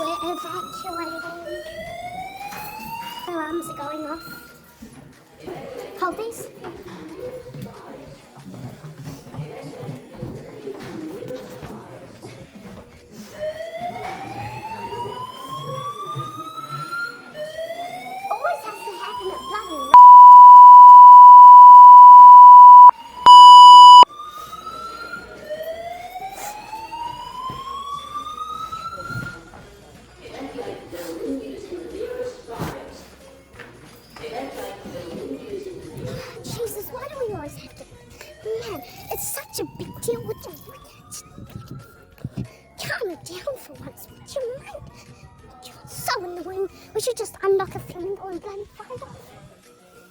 We're evacuating. Alarms are going off. Hold these. Always has to happen at bloody. Jesus, why do we always have to? Man, it's such a big deal with the. Calm down for once, would you mind? You're so annoying. We should just unlock a flamingo and bloody fight off.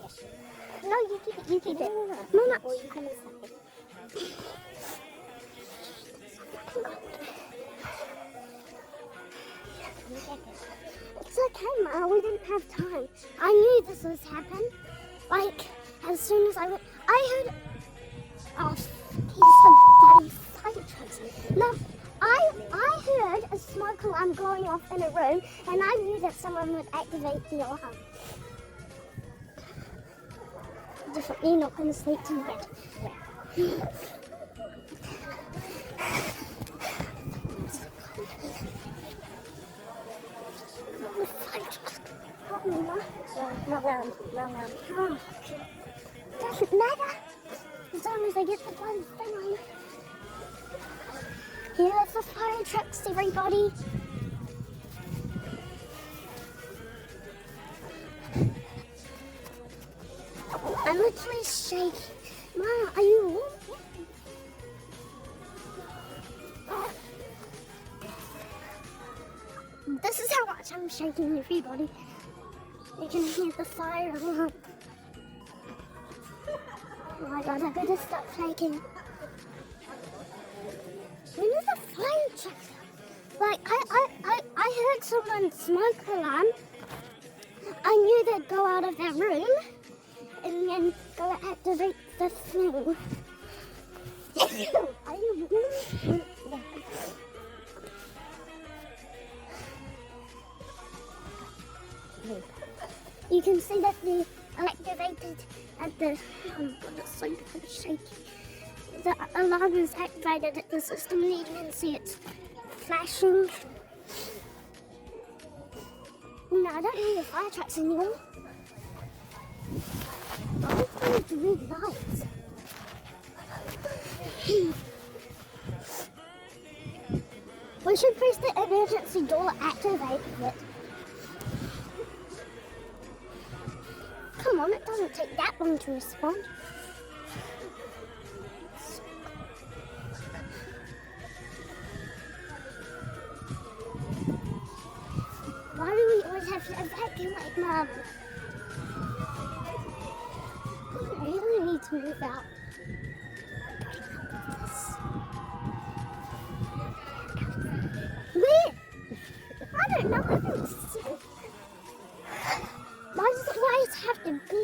Yes. No, you keep it. You keep it. Mama. Or you come and suck it. It's okay, Ma. We didn't have time. I knew this was happening. Like, as soon as I went, I heard. Oh, he's some bloody fire trucks. No, I heard a smoke alarm going off in a room, and I knew that someone would activate the alarm. Definitely not going to sleep tonight. No. Doesn't matter. As long as I get the bloody thing on. Here's the fire trucks, everybody. I'm literally shaking. Ma, are you warm? This is how much I'm shaking, everybody. You can hear the fire alarm. Oh my god, I better stop shaking. When is the fire truck? Like, I heard someone smoke alarm. I knew they'd go out of their room and then go activate the thing. Are you warm? You can see that they activated at the. Oh my god, it's so shaky. The alarm is activated at the system, and you can see it's flashing. No, I don't hear the fire trucks anymore. I'm trying to read lights. We should press the emergency door activate it. Come on, it doesn't take that long to respond. Why do we always have to evacuate, Mum? I really need to move out. Where? I don't know. I don't see. Why does it always have to be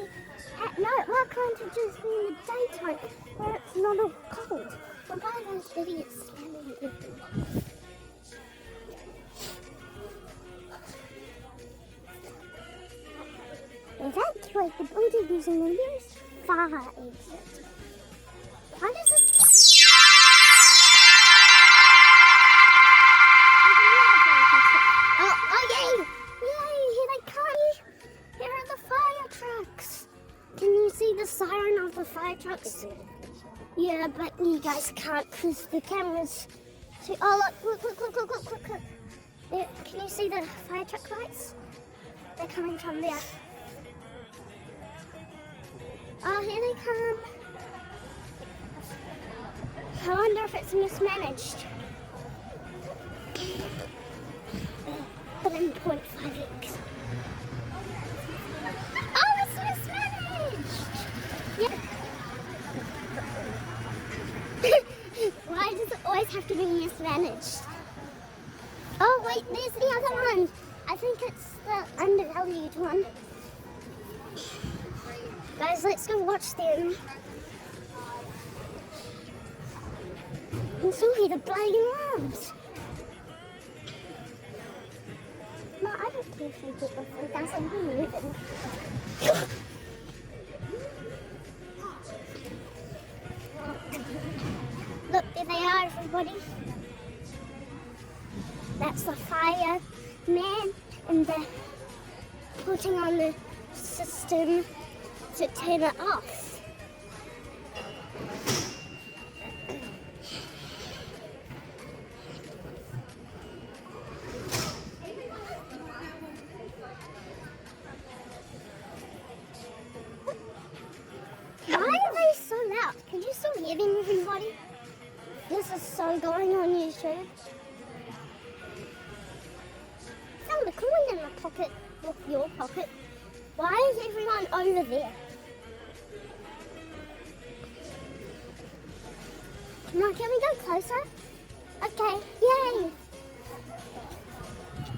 at night? Why can't it just be in the daytime where it's not all cold? Well, why are those idiots standing everywhere? Evacuate the building using the nearest fire exit. Why does it... Oh, yay! Yay, here they come! Here are the fire trucks! Can you see the siren of the fire trucks? Yeah, but you guys can't because the camera's too... Oh, look. There, can you see the fire truck lights? They're coming from there. Oh, here they come. I wonder if it's mismanaged. But in 0.5x. Oh, it's mismanaged! Yeah. Why does it always have to be mismanaged? Oh, wait, there's the other one. I think it's the undervalued one. Guys, let's go watch them. And still hear the bloody alarms. If you get the 3,000 moving. Look, there they are, everybody. That's the fireman, and they're putting on the system to turn it off. Why are they so loud? Can you still hear them, everybody? This is so going on YouTube. Found a coin in my pocket, with your pocket. Why is everyone over there? Now, can we go closer? Okay, yay!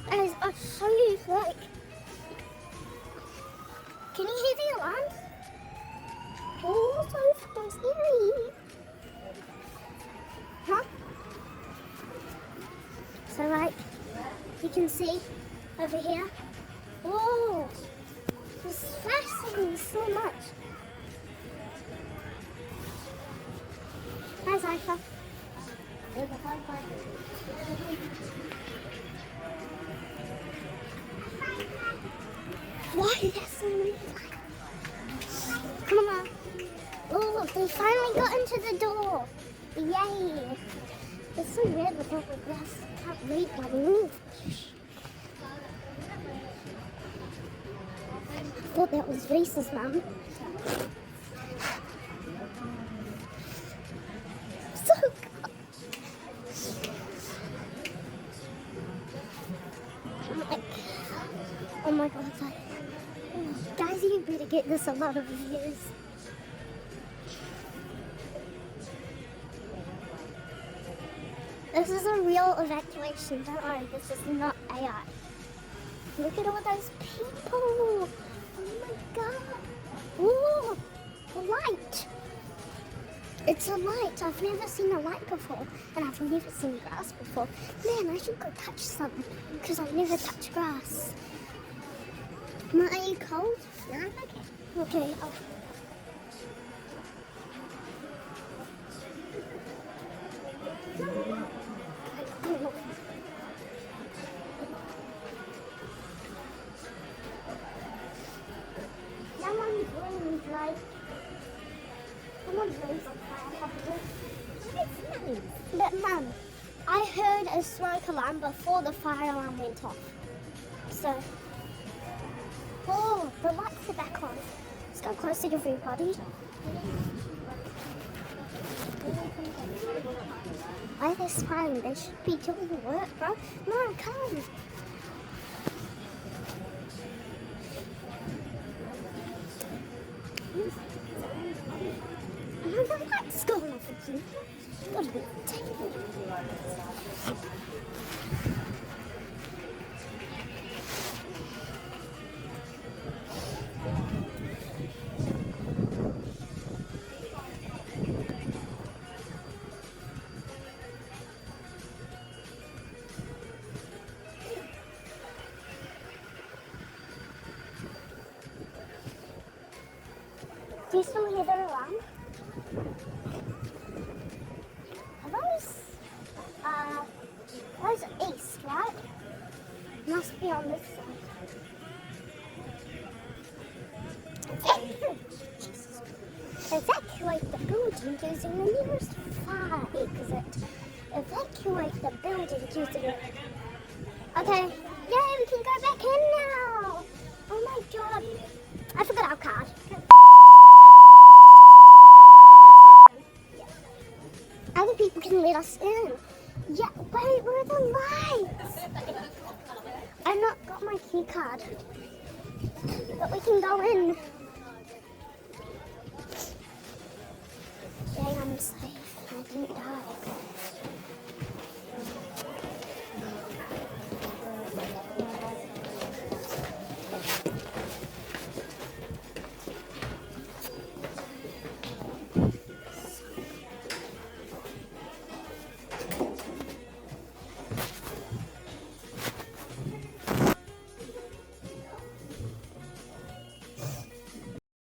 Guys, I'll show you, like, can you hear the alarms? Oh, so fucking scary. Huh? So, like, you can see over here. Oh, it's flashing so much. Hi, Zypher. Why is there so many flags? Come on. Oh, they finally got into the door. Yay. It's so weird with all the glass. Can't read my move. I thought that was racist, Mum. So good. Oh my god. Guys, you better get this a lot of views. This is a real evacuation, don't worry, this is not AI. Look at all those people! Oh my god! Oh, a light! It's a light! I've never seen a light before, and I've never seen grass before. Man, I should go touch some, because I've never touched grass. Mom, are you cold? No, I'm okay. Okay, But Mum, I heard a smoke alarm before the fire alarm went off. So, oh, the lights are back on. Let's go closer to everybody. Why are they smiling? They should be doing the work, bro. No, come. The lights going off again. Gotta be taken. Do you still hear the alarm? Those are east, right? Must be on this side. Evacuate the building using the nearest fire exit. Evacuate the building using it. Okay. Yay, we can go back in now. Oh my god. I forgot our card. Other people can let us in. Yeah, wait, where are the lights? I've not got my key card. But we can go in. Yay, I'm safe. I didn't die.